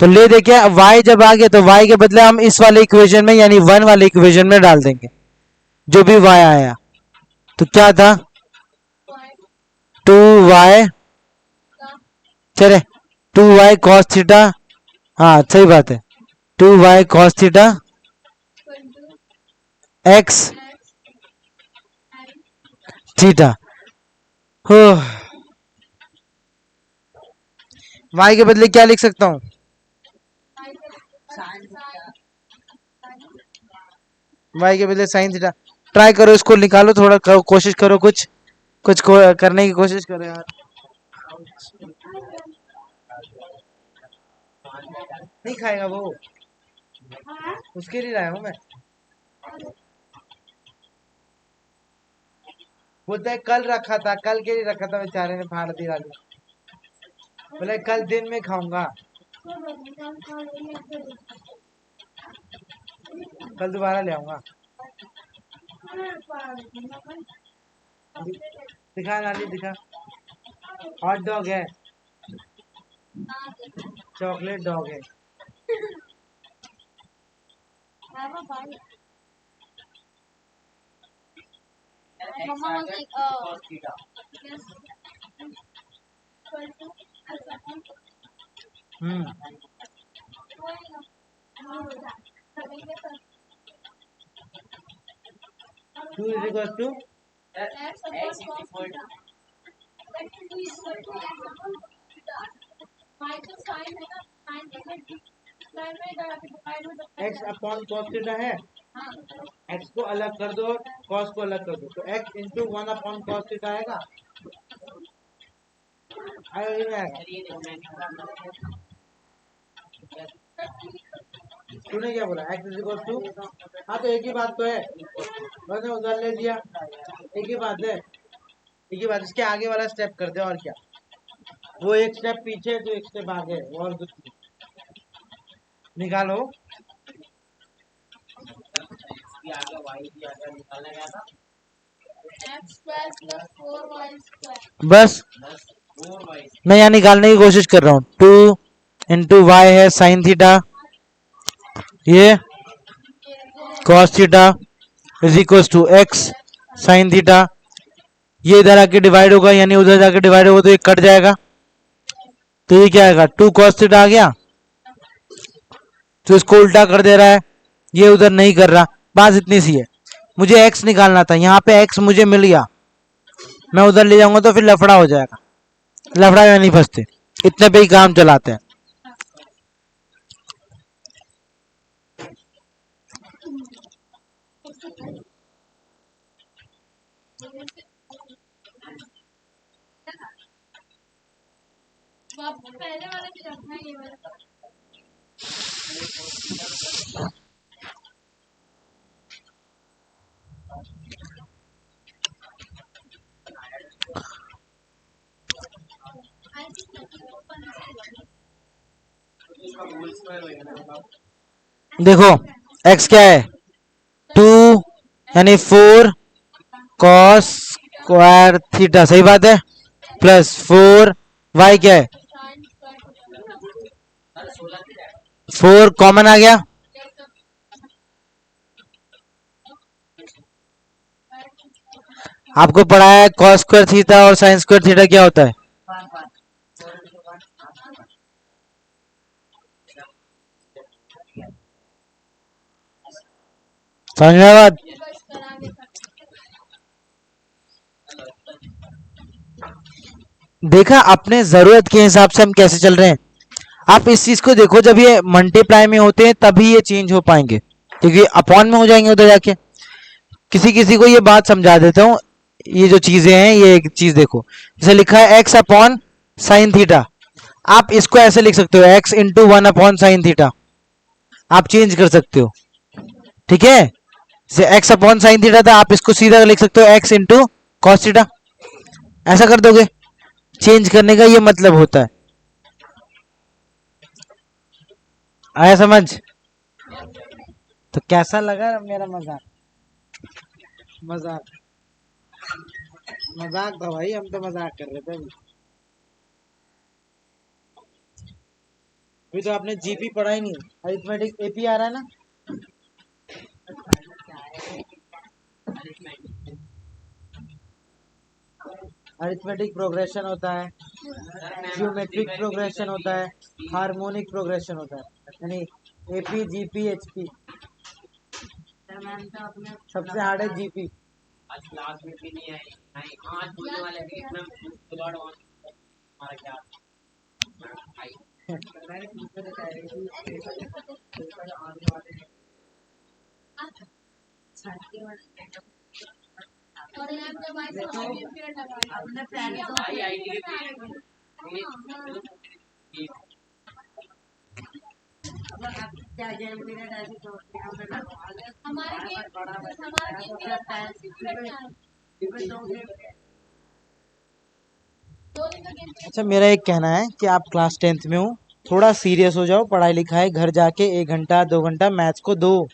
तो ले देखिए, y जब आ गया तो y के बदले हम इस वाले इक्वेशन में, यानी 1 वाले इक्वेशन में डाल देंगे। जो भी y आया तो क्या था वाई 2y, का चले 2y cos थीटा, हाँ सही बात है 2y cos theta equal to x X sine theta. हो y के बदले क्या लिख सकता हूँ, वाई के साइन साइन y के बदले साइन थीटा। ट्राई करो इसको निकालो, थोड़ा कोशिश करो, कुछ कुछ करने की कोशिश करो यार। नहीं खाएगा वो, उसके लिए लाया हूँ मैं। बोलता है कल रखा था, कल के लिए रखा था, बेचारे ने फाड़ दी वाली। बोले कल दिन में खाऊंगा, कल दोबारा ले आऊंगा। दिखा नाली दिखा, हॉट डॉग है, चॉकलेट डॉग है। Mama was like, oh, yes, equal to hmm, two is equal to x upon cos theta. That will be equal to x upon theta. Y तो sin है ना, sin थीटा sin में divide में एक्स अपॉन कॉस थीटा है, हाँ एक्स को अलग कर दो, कॉस को अलग कर दो, तो x into 1 upon cos theta आएगा, आएगा कि नहीं आएगा। तूने क्या बोला, एक्स इज इक्वल टू, हाँ तो एक ही बात तो है, मैंने उधर ले दिया, एक ही बात है, एक ही बात। इसके आगे वाला स्टेप कर दे, और क्या, वो एक स्टेप पीछे तो एक स्टेप आगे है, और कुछ नहीं। निकालो, x square plus 4y square. बस मैं यहाँ निकालने की कोशिश कर रहा हूँ। 2 × y है साइन थीटा, ये cos theta is equal to X sine theta, ये इधर आके डिवाइड होगा, यानी उधर जाके डिवाइड होगा तो ये कट जाएगा, तो ये क्या आएगा 2 cos थीटा आ गया। तो इसको उल्टा कर दे रहा है, ये उधर नहीं कर रहा। बात इतनी सी है, मुझे x निकालना था, यहाँ पे x मुझे मिल गया, मैं उधर ले जाऊंगा तो फिर लफड़ा हो जाएगा, लफड़ा में नहीं फंसते, इतने पे ही काम चलाते हैं। तो आपको पहले वाला भी रखना है, ये वाला देखो x क्या है 2 यानी 4 cos स्क्वायर थीटा, सही बात है, प्लस 4 y क्या है साइन स्क्वायर 4 कॉमन आ गया, आपको पढ़ा है cos स्क्वायर थीटा और sin स्क्वायर थीटा क्या होता है। समझ में आया बात। बस करा के देखा अपने जरूरत के हिसाब से हम कैसे चल रहे हैं। आप इस चीज को देखो, जब ये मल्टीप्लाई में होते हैं तभी ये चेंज हो पाएंगे, क्योंकि अपॉन में हो जाएंगे उधर जाके। किसी किसी को ये बात समझा देता हूँ, ये जो चीजें हैं, ये एक चीज देखो, जैसे लिखा है एक्स अपॉन साइन थीटा, आप इसको ऐसे लिख सकते हो एक्स इंटू 1/sin थीटा, आप चेंज कर सकते हो, ठीक है। जैसे एक्स अपॉन साइन थीटा था, आप इसको सीधा लिख सकते हो एक्स इंटू कॉस थीटा, ऐसा कर दोगे। चेंज करने का ये मतलब होता है, आया समझ। तो कैसा लगा मेरा मजाक, मजाक मजाक था भाई, हम तो मजाक कर रहे थे अभी तो आपने जीपी पढ़ा ही नहीं, अरिथमेटिक एपी आ रहा है ना। अरिथमेटिक प्रोग्रेशन होता है, ज्योमेट्रिक प्रोग्रेशन होता है, हार्मोनिक प्रोग्रेशन होता है, यानी AP GP HP. Sir ma'am तो अपने सबसे हार्ड है जीपी। आज क्लास में भी नहीं आई, नहीं आज बोलने वाले थे इतना फुलवाड़ हमारा क्या आई। मैंने पूछा तो कह रही थी पेपर आने वाले हैं। छाती में और मैम जब आई तो पीरियड लगा अपने पहले तो आई आई डी अगर आप क्या गेम पीरियड ऐसे तो यहाँ पे लगवा ले हमारे गेम बड़ा हमारे गेम पीरियड था दो दिन का गेम अच्छा, मेरा एक कहना है कि आप क्लास 10th में हो, थोड़ा सीरियस हो जाओ, पढ़ाई लिखाई घर जाके 1 घंटा 2 घंटा मैथ्स को दो।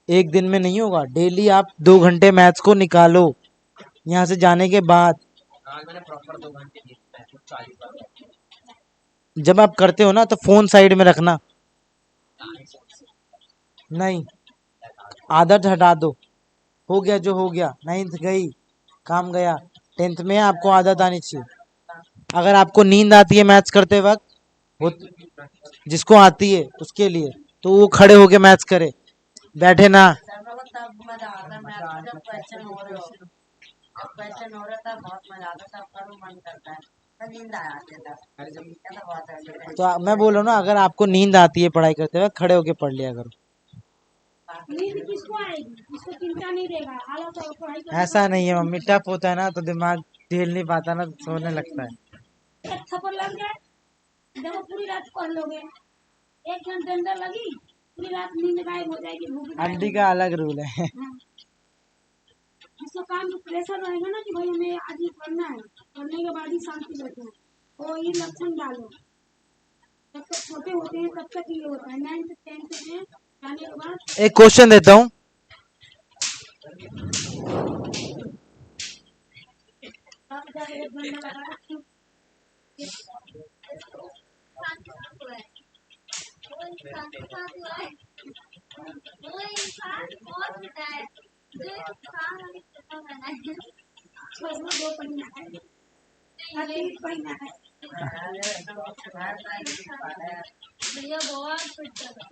एक दिन में नहीं होगा, डेली आप 2 घंटे मैथ्स को निकालो यहाँ से जाने के बाद। आज मैंने प्रॉपर 2 घंटे दिए 40 जब आप करते हो ना तो फोन साइड में रखना, नहीं, आदत हटा दो। हो गया जो हो गया, 9th गई, काम गया। 10th में आपको आदत आनी चाहिए। अगर आपको नींद आती है मैथ्स करते वक्त, वो जिसको आती है उसके लिए, तो वो खड़े होके मैथ्स करे, बैठे ना। सर लोग तब मजा आता है मैथ जब क्वेश्चन हो रहे हो, जब क्वेश्चन हो रहा था बहुत मजा आता है, तब करो मन करता है, तो नींद आ जाती है तब क्या तो बहुत है। तो मैं बोल रहा हूँ ना, अगर आपको नींद आती है पढ़ाई करते वक्त, खड़े होके पढ़ लिया करो। नींद किसको आएगी, इसको चिंता नहीं देगा, आलस और पढ़ाई करने ऐसा नहीं है मम्मी, टफ होता है ना तो दिमाग झेल नहीं पाता ना, सोने लगता है। एक थप्पड़ लग जाए, देखो पूरी रात पढ़ लोगे, 1 घंटे अंदर लगी, पूरी रात नींद गायब हो जाएगी, भूख गायब आंटी हो का अलग रूल है। जाएगी। हाँ। जिसका काम में प्रेशर रहेगा ना कि भाई हमें आज ही पढ़ना है, पढ़ने के बाद ही शांति बैठना है, वो ये लक्षण डालो। जब तक छोटे होते हैं तब तक ये होता है, 9th 10th में जाने के बाद एक क्वेश्चन देता हूँ, आप जाके 1 घंटा लगा के उसमें 2 पढ़ना है, 30 पढ़ना है। भैया बहुत फिट जगह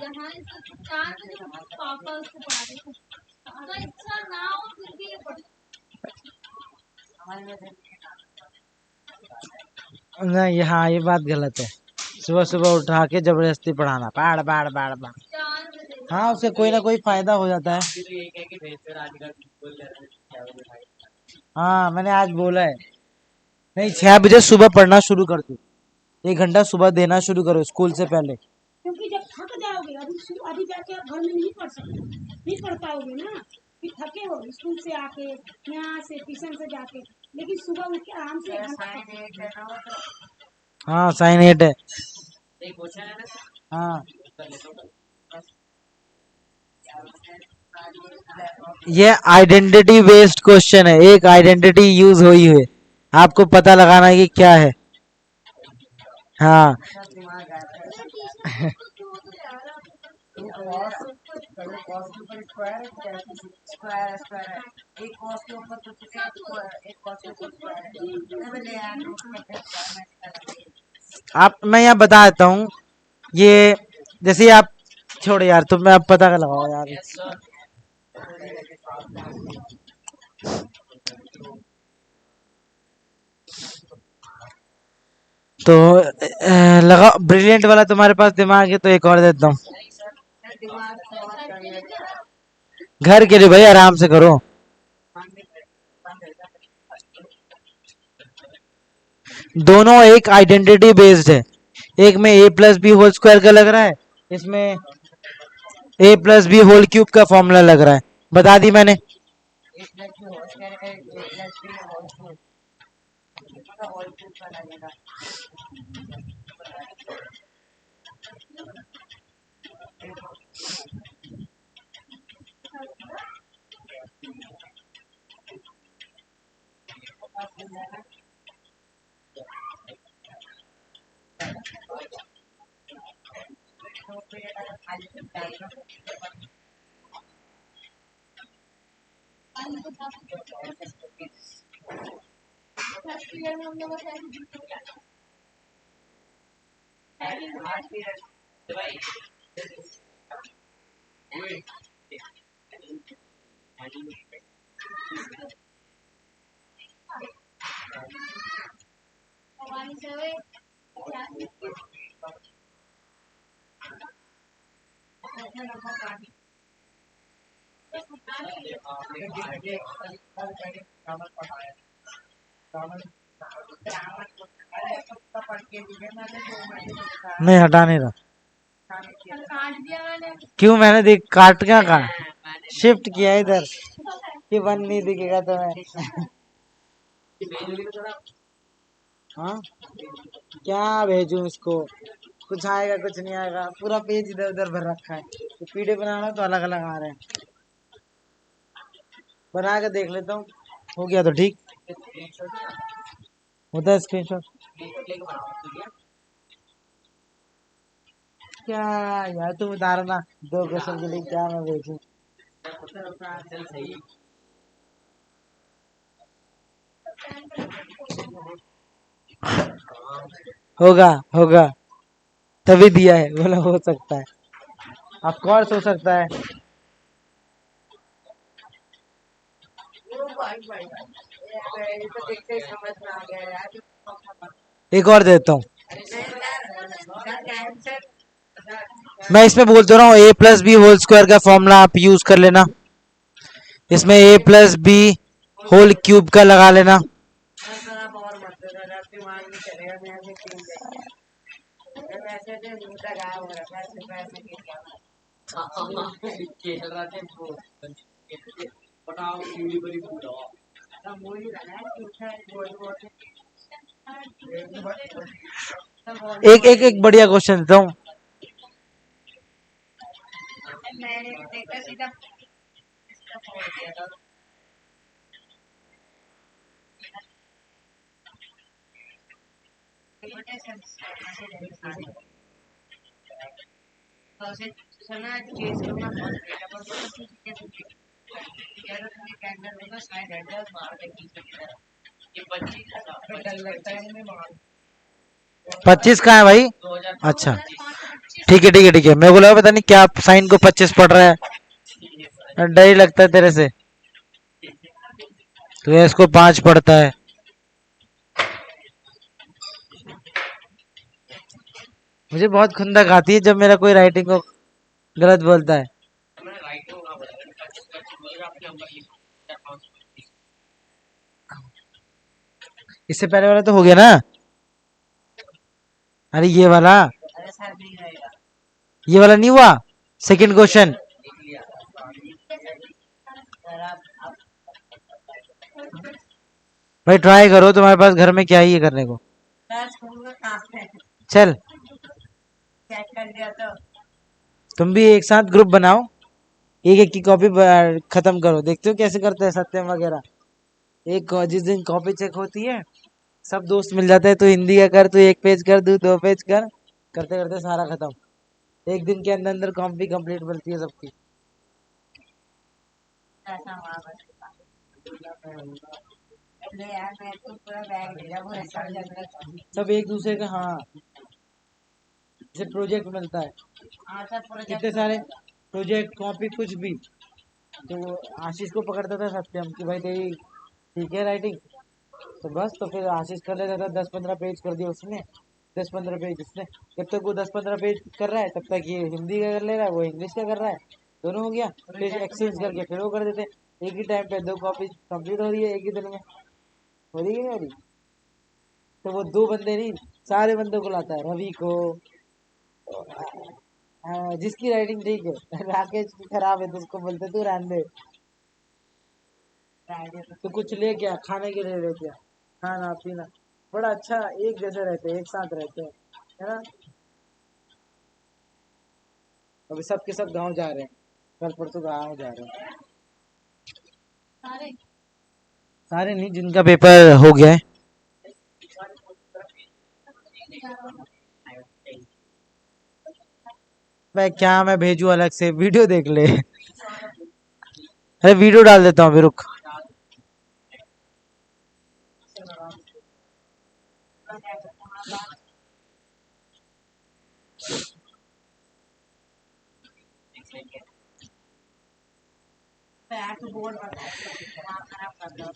जहाँ से 4 बजे पापा उसको पढ़ा रहे थे, अगर इच्छा ना हो फिर भी ये पढ़ नहीं, हाँ ये बात गलत है। सुबह सुबह उठा के जबरदस्ती पढ़ाना, बाढ़ बाढ़ बाढ़ बाढ़। 4 बजे हाँ, उससे कोई ना कोई फायदा हो जाता है। तो ये कह के भेजते आजकल बोल रहे क्या बोले भाई। हाँ, मैंने आज बोला है, नहीं 6 बजे सुबह पढ़ना शुरू कर दो, 1 घंटा सुबह देना शुरू करो स्कूल से पहले। क्योंकि जब थक जाओगे अभी जाके आप घर में नहीं पढ़ सकते, नहीं पढ़ पाओगे ना, कि थके हो स्कूल से आके, यहाँ से ट्यूशन से जाके, लेकिन सुबह उठ के आराम से 1 घंटा साइन एट है ना वो तो हाँ, साइन 8 है। एक क्वेश्चन है ना हाँ, कर लेता हूँ। ये आइडेंटिटी बेस्ड क्वेश्चन है, एक आइडेंटिटी यूज हुई है, आपको पता लगाना है कि क्या है। हाँ, दिमाग आता है। स्क्वायर स्क्वायर है, एक कॉस के ऊपर कुछ एक कॉस के ऊपर स्क्वायर है, ले आप, मैं यहाँ बता देता हूँ, ये जैसे आप छोड़ो यार, तुम आप पता कर लगाओ यार। यस सर तो लगा, ब्रिलियंट वाला तुम्हारे पास दिमाग है तो एक और देता हूँ। दिमाग से और करने घर के लिए भाई आराम से करो। दोनों एक आइडेंटिटी बेस्ड है, एक में a plus B whole square का लग रहा है, इसमें a plus B whole cube का फॉर्मूला लग रहा है। बता दी मैंने। एक प्लस बी होल स्क्वायर है, एक प्लस बी होल क्यूब का होल क्यूब का लगेगा। पीरियड अगर खाली टाइम फर्स्ट ईयर में हम लोग का आज पीरियड भाई हमारी सेवे नहीं हटा नहीं रहा। काट दिया मैंने क्यों? मैंने देख काट क्या कहा, शिफ्ट किया इधर कि वन नहीं दिखेगा तो मैं हाँ क्या भेजूं इसको, कुछ आएगा कुछ नहीं आएगा, पूरा पेज इधर उधर भर रखा है। तो पीडीएफ बनाना तो अलग अलग आ रहे हैं, बना के देख लेता हूँ, हो गया तो ठीक होता है स्क्रीनशॉट। क्या यार तुम बता रहा ना, 2 क्वेश्चन के लिए क्या मैं भेजूं। चल सही होगा होगा तभी दिया है, बोला हो सकता है, ऑफ कोर्स हो सकता है। ये तो देखते ही समझ में आ गया यार। एक और देता हूँ, कैंसर मैं इसमें बोल दे रहा हूँ ए प्लस बी होल स्क्वायर का फॉर्मूला आप यूज कर लेना, इसमें ए प्लस बी होल क्यूब का लगा लेना। और मत दिमाग में चलेगा मैं ऐसे क्यों जाएगा वैसे तो मुंह तक गायब हो रहा है ऐसे पैसे खेल रहा थे वो बताओ सीढ़ी पर ही पूरा तो मुंह ही लगा है कि बोल बोल एक एक एक बढ़िया क्वेश्चन देता हूँ, मैंने देखा सीधा इसका छोड़ दिया था सुना चीज करना बहुत बेटा पर वो तो यार तुम्हें कैंडल होगा शायद हेडर मार देगी ये 25 डर लगता है मैं मार 25 कहाँ है भाई? 2025 अच्छा ठीक है ठीक है ठीक है, मेरे को लगा पता नहीं क्या साइन को 25 पड़ रहा है, डर ही लगता है तेरे से, तो इसको 5 पड़ता है। मुझे बहुत खुंदक आती है जब मेरा कोई राइटिंग को गलत बोलता है। मैं राइट होगा बोलेगा अपने नंबर लिखो इससे पहले वाला तो हो गया ना, अरे ये वाला अरे सर नहीं रहेगा ये वाला नहीं हुआ, सेकंड क्वेश्चन। सर आप भाई ट्राई करो, तुम्हारे पास घर में क्या ही है करने को, सर स्कूल में काम है चल चेक कर दिया तो तुम भी एक साथ ग्रुप बनाओ, एक एक की कॉपी खत्म करो, देखते हो कैसे करते हैं सत्यम वगैरह। एक जिस दिन कॉपी चेक होती है सब दोस्त मिल जाते हैं, तो हिंदी का कर, तू 1 पेज कर, तू 2 पेज कर, करते करते सारा खत्म, एक दिन के अंदर अंदर कॉपी कंप्लीट बनती है सबकी। ऐसा हुआ बस ले यार मैं तो पूरा बैग ले जा पूरा सब जगह सब एक दूसरे का, हाँ जैसे प्रोजेक्ट मिलता है, हाँ सर पूरा कितने सारे प्रोजेक्ट कॉपी कुछ भी, तो आशीष को पकड़ता था सत्यम कि भाई तेरी ठीक है राइटिंग, तो बस तो फिर आशीष कर लेता था, 10-15 पेज कर दिया उसने, 10-15 पेज इसने, जब तक वो 10-15 पेज कर रहा है तब तक ये हिंदी का कर ले रहा है, वो इंग्लिश का कर रहा है, दोनों हो गया, फिर एक्सचेंज करके फिर वो कर देते, एक ही टाइम पे 2 कॉपी कंप्लीट हो रही है एक ही दिन में, हो रही है नहीं हो रही? तो वो 2 बंदे नहीं, सारे बंदों को लाता है, रवि को, जिसकी राइटिंग ठीक है, राकेश की खराब है तो उसको बोलते तू रहने दे, तो कुछ ले क्या खाने के लिए ले क्या, खाना पीना, बड़ा अच्छा एक जैसे रहते हैं, एक साथ रहते हैं, है ना। अभी सबके सब गांव जा रहे हैं, कल परसों गांव जा रहे हैं, सारे सारे नहीं जिनका पेपर हो गया है। मैं क्या मैं भेजू अलग से, वीडियो देख ले। अरे वीडियो डाल देता हूँ अभी, रुक। बैक बोर्ड बताया दिमाग खराब कर दो।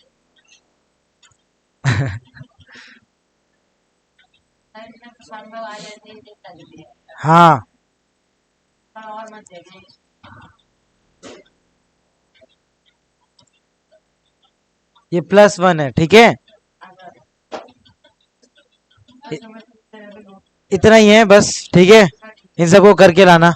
शाम में आ जाते हैं दिन तक भी हाँ और मत देखें। ये +1 है, ठीक है। इतना ही है बस, ठीक है। इन सबको करके लाना।